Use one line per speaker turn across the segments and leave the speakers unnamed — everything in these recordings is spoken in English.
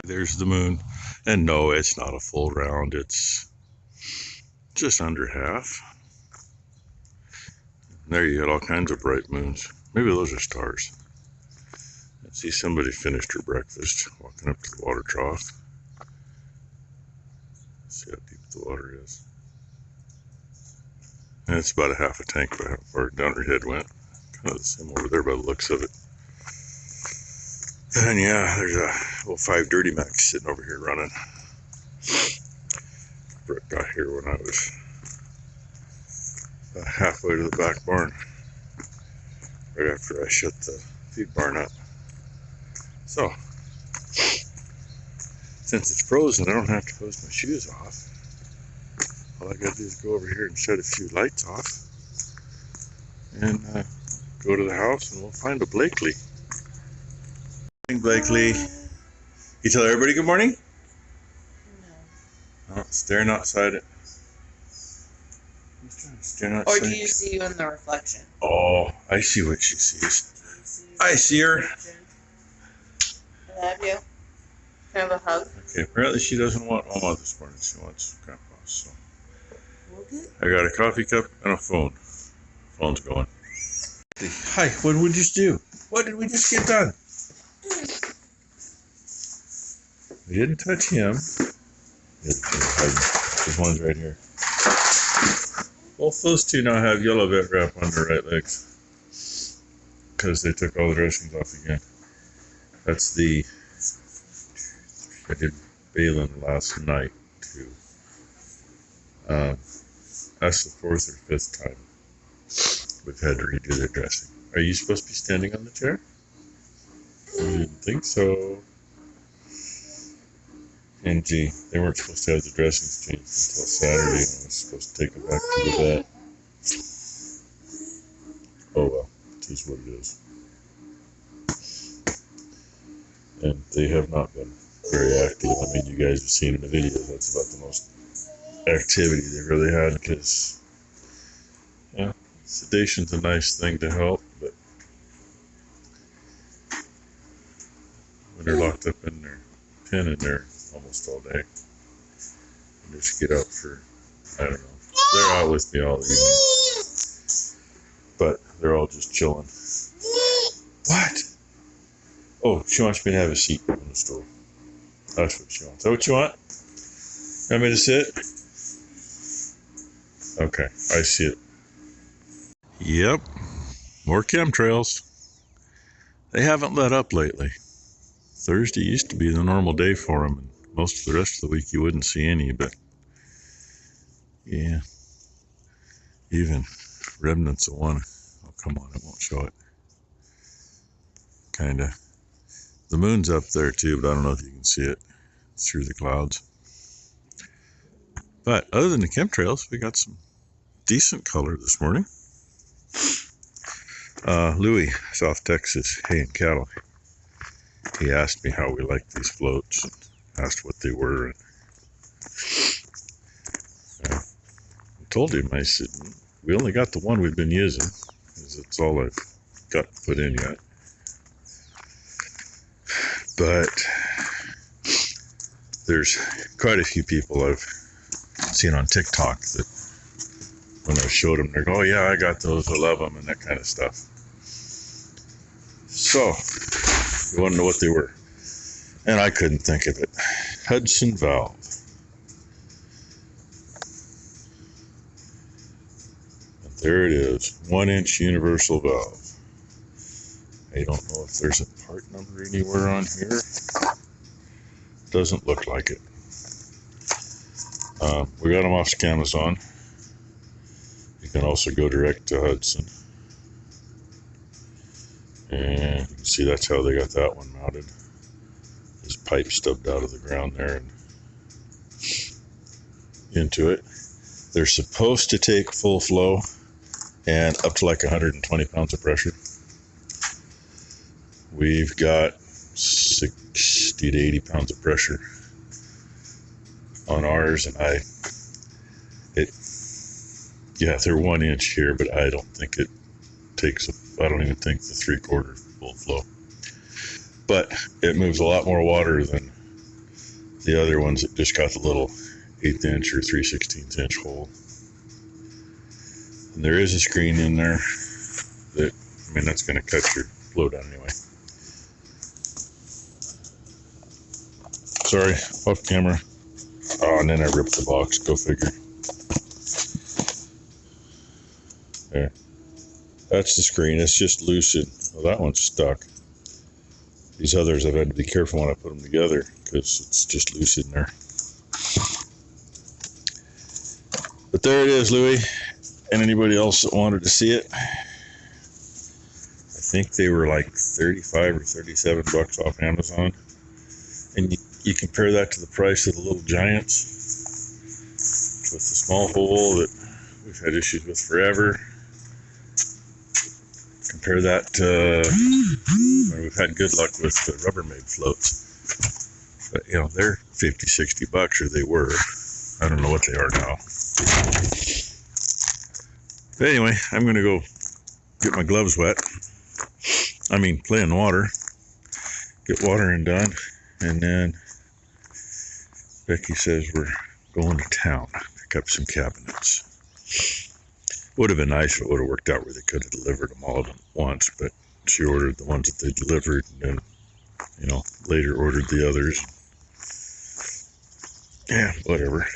There's the moon. And no, it's not a full round. It's just under half. And there you got all kinds of bright moons. Maybe those are stars. I see somebody finished her breakfast, walking up to the water trough. See how deep the water is. And it's about a half a tank by how far down her head went. Kind of the same over there by the looks of it. And yeah, there's a little 5 Dirty Max sitting over here running. Brett got here when I was about halfway to the back barn, right after I shut the feed barn up. So, since it's frozen, I don't have to hose my shoes off. All I gotta do is go over here and shut a few lights off and go to the house and we'll find a Blakely. Good morning, Blakely. You tell everybody good morning? No. Oh, staring outside it. Staring outside.
Or do you see you in the reflection?
Oh, I see what she sees. I see her.
I love you. Can I have a hug?
Okay, apparently she doesn't want Mama this morning. She wants Grandpa. So
Okay.
I got a coffee cup and a phone. Phone's going. Hi, what did we just do? What did we just get done? We didn't touch him. There's one's right here. Both those two now have yellow vet wrap on their right legs because they took all the dressings off again. That's the I did Balin last night too. That's the 4th or 5th time we've had to redo their dressing. Are you supposed to be standing on the chair? I didn't think so. And gee, they weren't supposed to have the dressings changed until Saturday, and I was supposed to take them back to the vet. Oh well, it is what it is. And they have not been very active. I mean, you guys have seen in the video, that's about the most activity they really had, because, yeah, sedation's a nice thing to help, but when they're locked up in their pen in there almost all day, and just get out for, I don't know, they're out with me all evening, but they're all just chilling. What? Oh, she wants me to have a seat on the stove. That's what she wants. Is that what you want? You want me to sit? Okay, I see it. Yep, more chemtrails. They haven't let up lately. Thursday used to be the normal day for them, and most of the rest of the week you wouldn't see any, but yeah, even remnants of one. Oh, come on, it won't show it. Kinda. The moon's up there too, but I don't know if you can see it through the clouds. But other than the chemtrails, we got some decent color this morning. Louis, South Texas, Hay and Cattle. He asked me how we liked these floats, and asked what they were. And I told him, I said, we only got the one we've been using, because that's all I've got put in yet. But there's quite a few people I've seen on TikTok that when I showed them, they're going, oh yeah, I got those, I love them, and that kind of stuff. So, you want to know what they were? And I couldn't think of it. Hudson valve. And there it is, 1-inch universal valve. I don't know if there's a part number anywhere on here. Doesn't look like it. We got them off Amazon. You can also go direct to Hudson. And you can see that's how they got that one mounted. This pipe stubbed out of the ground there and into it. They're supposed to take full flow and up to like 120 pounds of pressure. We've got 60 to 80 pounds of pressure on ours, and they're 1 inch here, but I don't think it takes, I don't even think the 3/4 full flow. But it moves a lot more water than the other ones that just got the little 1/8 inch or 3/16 inch hole. And there is a screen in there that, I mean, that's going to cut your flow down anyway. Sorry, off camera. Oh, and then I ripped the box. Go figure. There. That's the screen. It's just lucid. Well, that one's stuck. These others I've had to be careful when I put them together because it's just lucid in there. But there it is, Louie. And anybody else that wanted to see it, I think they were like 35 or 37 bucks off Amazon. And you compare that to the price of the little Giants with the small hole that we've had issues with forever. Compare that to when we've had good luck with the Rubbermaid floats. But, you know, they're 50, 60 bucks, or they were. I don't know what they are now. But anyway, I'm going to go get my gloves wet. I mean, play in the water. Get watering done. And then Becky says we're going to town. Pick up some cabinets. Would have been nice if it would have worked out where they could have delivered them all at once, but she ordered the ones that they delivered and then, you know, later ordered the others. Yeah, whatever.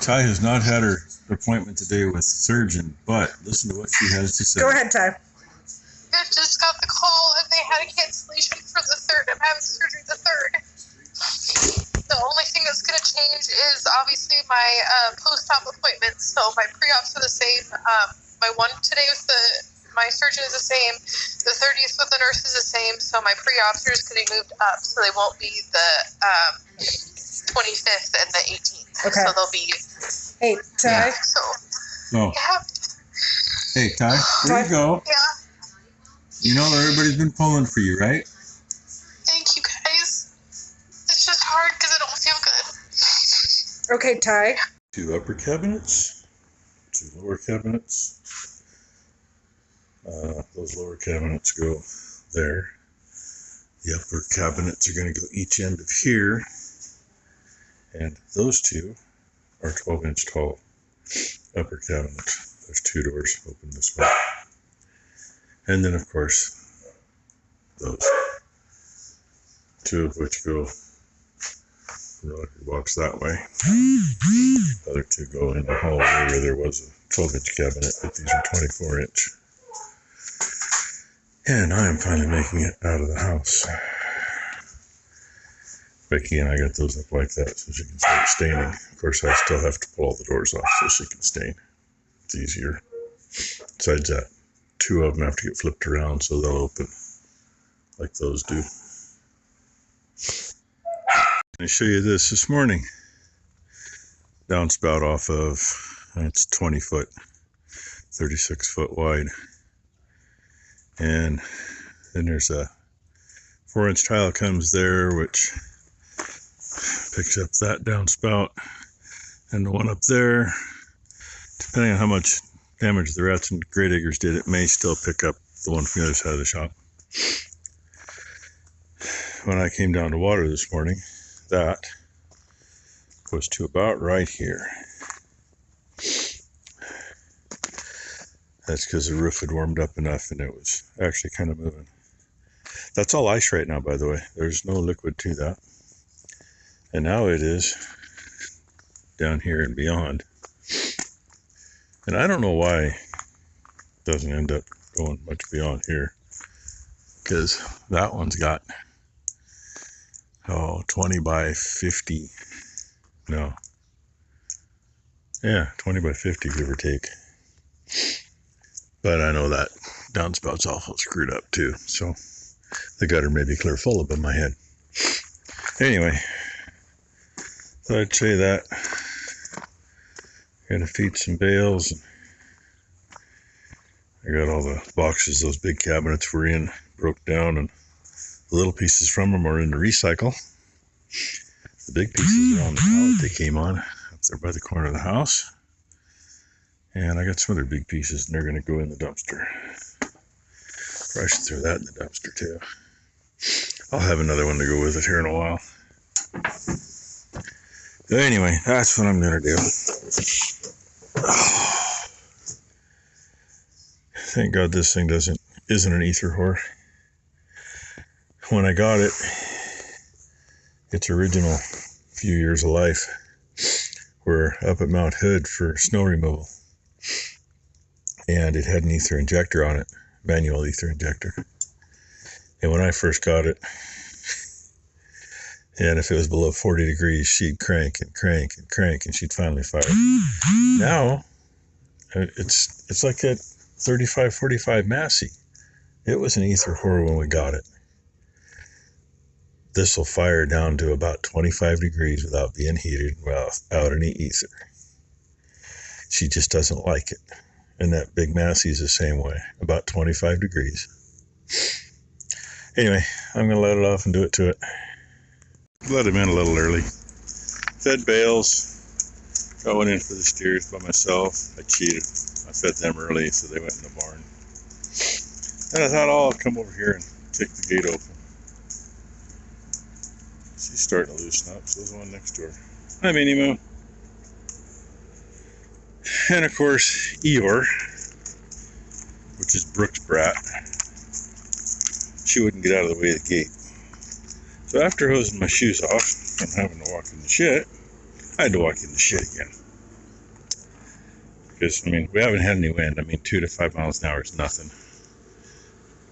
Ty has not had her appointment today with the surgeon, but listen to what she has to say.
Go ahead, Ty.
I just got the call and they had a cancellation for the 3rd. I'm having surgery the 3rd. The only thing that's going to change is obviously my post-op appointments. So my pre-ops are the same. My one today with my surgeon is the same. The 30th with the nurse is the same. So my pre-ops are just getting moved up. So they won't be the 25th and the 18th.
Okay.
So they'll be.
Hey, Ty.
So.
Oh.
Yeah.
Hey, Ty, there you go.
Yeah.
You know everybody's been pulling for you, right?
Thank you, guys. It's just hard because I don't feel good.
Okay, Ty.
2 upper cabinets, 2 lower cabinets. Those lower cabinets go there. The upper cabinets are going to go each end of here. And those 2 are 12-inch tall upper cabinets. There's 2 doors open this way. And then, of course, those 2 of which go from the electric box that way. The other 2 go in the hallway where there was a 12-inch cabinet, but these are 24-inch. And I am finally making it out of the house. Becky and I got those up like that so she can start staining. Of course, I still have to pull all the doors off so she can stain. It's easier. Besides that, 2 of them have to get flipped around so they'll open like those do. Let me show you this morning. Downspout off of, it's 20 foot, 36 foot wide. And then there's a 4-inch tile comes there, which picks up that downspout. And the one up there, depending on how much damage the rats and great eggers did, it may still pick up the one from the other side of the shop. When I came down to water this morning, that was to about right here. That's because the roof had warmed up enough and it was actually kind of moving. That's all ice right now, by the way. There's no liquid to that. And now it is down here and beyond. And I don't know why it doesn't end up going much beyond here. Because that one's got, 20 by 50. No. Yeah, 20 by 50, give or take. But I know that downspout's awful screwed up too. So the gutter may be clear full above my head. Anyway, so I'd say that. Gotta feed some bales. I got all the boxes those big cabinets were in broke down, and the little pieces from them are in the recycle. The big pieces are on the pallet they came on up there by the corner of the house. And I got some other big pieces, and they're going to go in the dumpster. Probably should throw that in the dumpster too. I'll have another one to go with it here in a while. But anyway, that's what I'm gonna do. Oh, thank God this thing isn't an ether whore. When I got it, its original few years of life were up at Mount Hood for snow removal. And it had an ether injector on it, manual ether injector. And when I first got it, and if it was below 40 degrees, she'd crank and crank and crank, and she'd finally fire. Now, it's like a 35, 45 Massey. It was an ether whore when we got it. This will fire down to about 25 degrees without being heated, without any ether. She just doesn't like it. And that big Massey is the same way, about 25 degrees. Anyway, I'm going to let it off and do it to it. Let him in a little early. Fed bales. I went in for the steers by myself. I cheated. I fed them early, so they went in the barn. And I thought, oh, I'll come over here and kick the gate open. She's starting to loosen up, so there's one next door. Hi, Minnie Moo. And of course, Eeyore, which is Brooke's brat. She wouldn't get out of the way of the gate. So after hosing my shoes off and having to walk in the shit, I had to walk in the shit again. Because, I mean, we haven't had any wind. I mean, 2 to 5 miles an hour is nothing.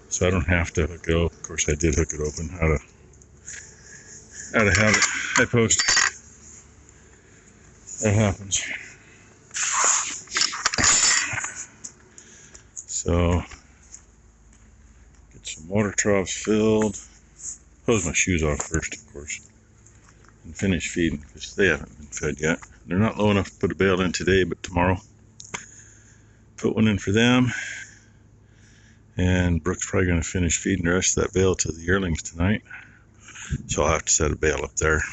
So I don't have to hook it open. Of course, I did hook it open out of habit. I post. That happens. So, get some water troughs filled. Hose my shoes off first, of course, and finish feeding because they haven't been fed yet. They're not low enough to put a bale in today, but tomorrow. Put one in for them. And Brooke's probably going to finish feeding the rest of that bale to the yearlings tonight. So I'll have to set a bale up there.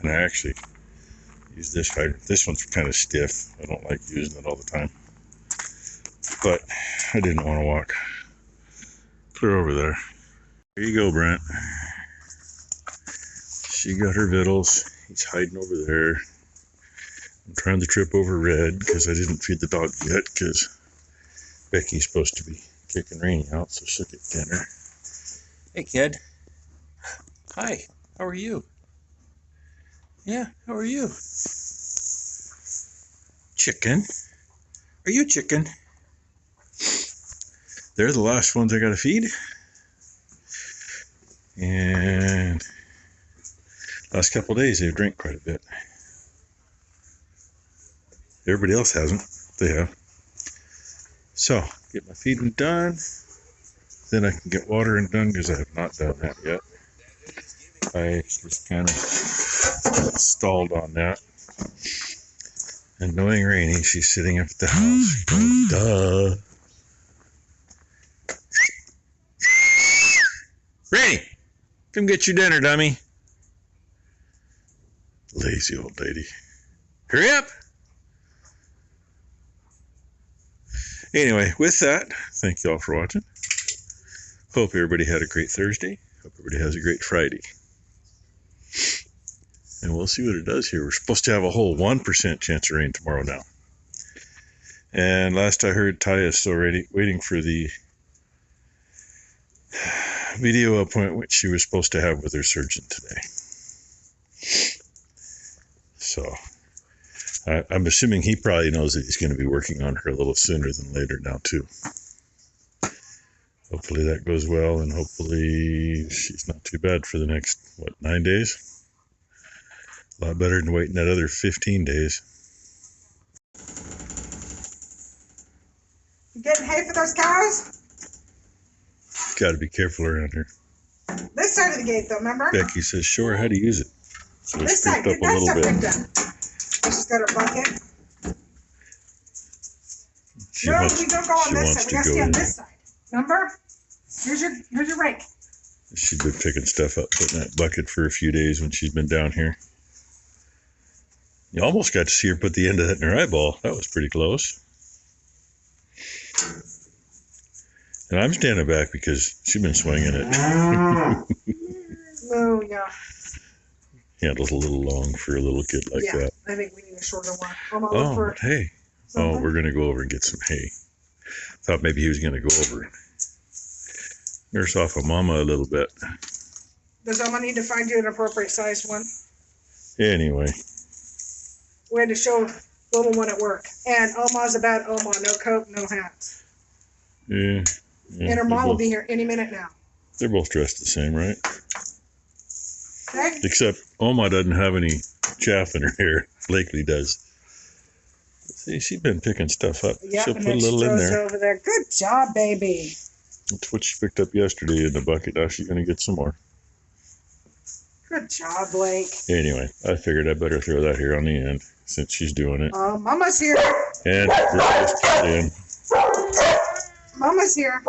And I actually use this hydrant. This one's kind of stiff. I don't like using it all the time. But I didn't want to walk clear over there. There you go, Brent. She got her victuals. He's hiding over there. I'm trying to trip over Red because I didn't feed the dog yet because Becky's supposed to be kicking Rainy out, so she'll get dinner. Hey, kid. Hi. How are you? Yeah, how are you? Chicken. Are you chicken? They're the last ones I gotta feed. And last couple of days they've drank quite a bit. Everybody else hasn't. They have. So, get my feeding done. Then I can get watering done because I have not done that yet. I just kind of stalled on that. And knowing Rainy, she's sitting up at the house. Going, duh. Rainy, come get your dinner, dummy. Lazy old lady. Hurry up. Anyway, with that, thank you all for watching. Hope everybody had a great Thursday. Hope everybody has a great Friday. And we'll see what it does here. We're supposed to have a whole 1% chance of rain tomorrow now. And last I heard, Ty is still waiting for the video appointment she was supposed to have with her surgeon today. So I'm assuming he probably knows that he's going to be working on her a little sooner than later now too. Hopefully that goes well, and hopefully she's not too bad for the next, 9 days? A lot better than waiting that other 15 days.
You getting hay for those cows?
Got to be careful around here.
This side of the gate, though, remember?
Becky says, show her how to use it. So it's
This side,
scooped
get
up a
that
little
stuff
bit.
done. She's got her bucket.
She
No,
wants,
we don't go on
she
this
wants
side. We
to
gotta
go
stay on
in.
this side. Remember? Here's your rake.
She's been picking stuff up, putting that bucket for a few days when she's been down here. You almost got to see her put the end of that in her eyeball. That was pretty close. And I'm standing back because she's been swinging it.
Oh, yeah.
Handle's a little long for a little kid like
Yeah,
that.
I think we need a shorter one. I'm gonna look
Oh,
for
hey.
something.
Oh, we're going to go over and get some hay. Thought maybe he was going to go over and nurse off of Mama a little bit.
Does Oma need to find you an appropriate sized one?
Anyway,
We had to show little one at work. And Oma's a bad Oma. No coat, no hat.
yeah.
And her mom will be here any minute now.
They're both dressed the same, right?
Okay?
Except Oma doesn't have any chaff in her hair. Blakely does. See, she's been picking stuff up.
Yep,
She'll
and
put a
then she
little in
throws
there.
over there. Good job, baby.
That's what she picked up yesterday in the bucket. Now she's going to get some more.
Good job, Blake.
Anyway, I figured I better throw that here on the end since she's doing it.
Mama's here.
And breakfast is in.
Mama's here.